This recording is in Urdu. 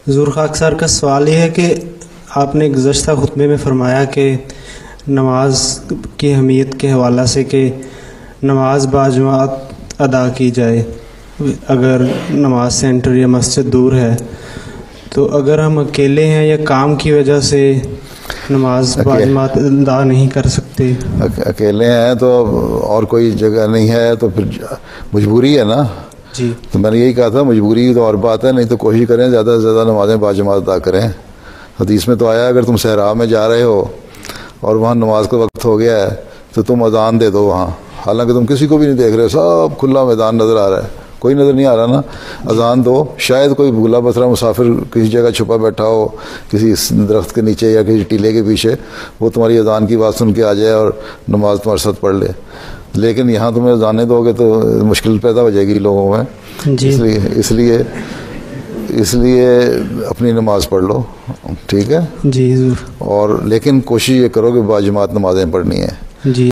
حضور خاک سار کا سوال یہ ہے کہ آپ نے گزشتہ خطبے میں فرمایا کہ نماز کی اہمیت کے حوالہ سے کہ نماز باجماعت ادا کی جائے اگر نماز سینٹر یا مسجد دور ہے، تو اگر ہم اکیلے ہیں یا کام کی وجہ سے نماز باجماعت ادا نہیں کر سکتے، اکیلے ہیں تو اور کوئی جگہ نہیں ہے تو پھر مجبوری ہے نا. جی تو میں نے یہی کہا تھا مجبوری تو اور بات ہے، نہیں تو کوشش کریں زیادہ سے زیادہ نمازیں باجماعت ادا کریں. حدیث میں تو آیا اگر تم صحرا میں جا رہے ہو اور وہاں نماز کا وقت ہو گیا ہے تو تم اذان دے دو وہاں، حالانکہ تم کسی کو بھی نہیں دیکھ رہے، سب کھلا میدان نظر آ رہا ہے، کوئی نظر نہیں آ رہا نا، اذان دو. شاید کوئی بھولا بسرا مسافر کسی جگہ چھپا بیٹھا ہو کسی درخت کے نیچے یا کسی ٹیلے کے پیچھے، وہ تمہاری اذان کی بات سن کے آ جائے اور نماز تمہارے ساتھ پڑھ لے. لیکن یہاں تمہیں اذانیں دو گے تو مشکل پیدا ہو جائے گی لوگوں میں. جی اس لیے اپنی نماز پڑھ لو، ٹھیک ہے. جی ضرور. اور لیکن کوشش یہ کرو کہ باجماعت نمازیں پڑھنی ہیں. جی